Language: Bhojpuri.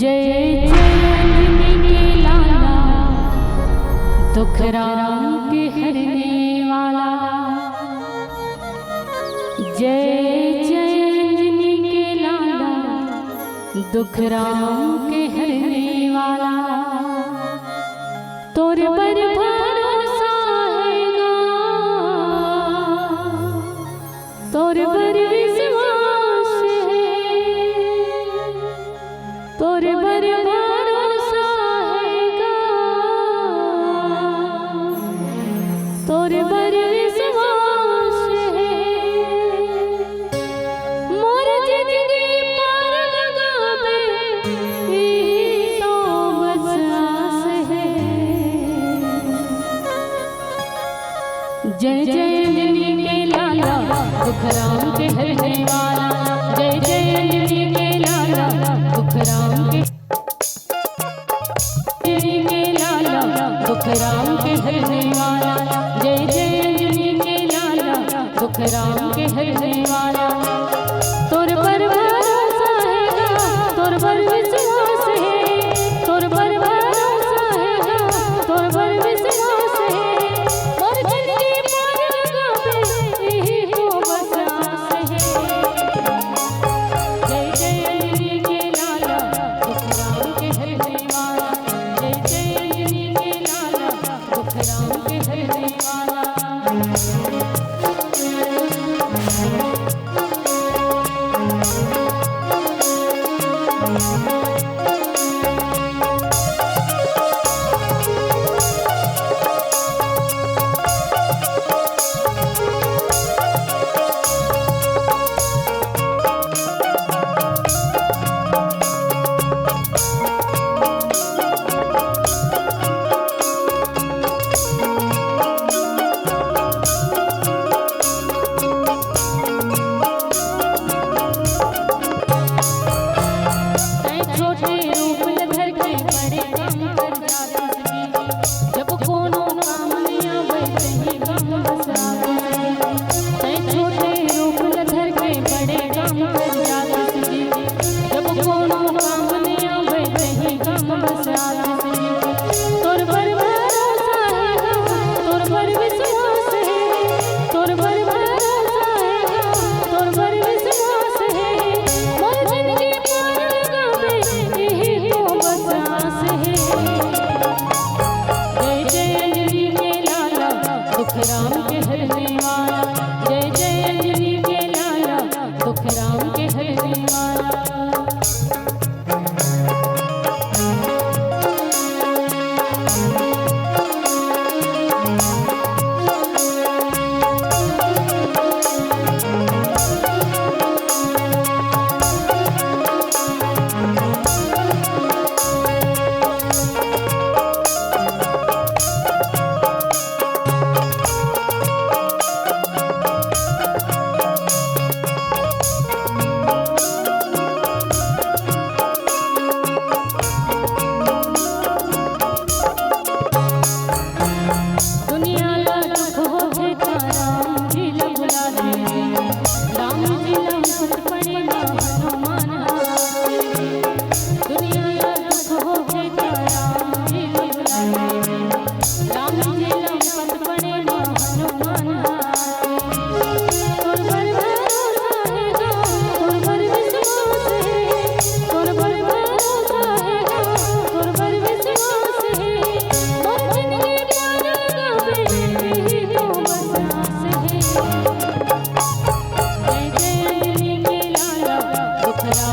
जय जय के लाला दुखरा के हरने वाला। जय जय के लाला दुखरा के हरने वाला। तोर पर भरोसा हैगा, तोर पर विश्वास है, तोर पर भरोसा हैगा, तोर पर विश्वास है। मोर जिंदगी पार लगावे यही तो बस आस है। जय जय अंजनी के लाला दुखराम के हरने वाला। जय जय अंजनी के लाला दुखराम के लाला दुखराम के हरने वाला। जय जय अंजनी के लाला दुखराम के हरने वाला। तोर पर भरोसा हैगा, तोर पर विश्वास है, तोर पर भरोसा हैगा, तोर पर विश्वास है। मोर जिंदगी पार लगावे यही तो बस आस है। जय जय अंजनी के लाला दुखराम के हरने वाला। जय जय अंजनी के लाला दुखराम के हरने वाला। छोटे रूप धर के बड़े काम कर जाते, जब कोनो काम नहीं आवे सही काम बस आवे। छोटे रूप धर के बड़े काम कर जाते, जब कोनो काम नहीं आवे सही काम बस आवे। तोर पर भरोसा हैगा, तोर पर विश्वास है, तोर पर भरोसा हैगा, तोर पर विश्वास है। मोर जिंदगी पार लगावे यही तो बस आस है। जय जय अंजनी के लाला दुखराम के हरने वाला। जय जय अंजनी के लाला दुखराम के हरने वाला। दुनिया ला दुख होवे ता राम जी ला बुला दे, राम जी ला मुकुट पड़े ना हनुमान हाथे। दुनिया ला दुख होवे ता राम जी ला बुला दे, राम जी ला मुकुट पड़े ना हनुमान हाथे। तोर पर भरोसा हैगा, तोर पर विश्वास है, तोर पर भरोसा हैगा, तोर पर विश्वास है। मोर जिंदगी पार लगावे यही तो बस आस है। जय जय अंजनी के लाला दुखरा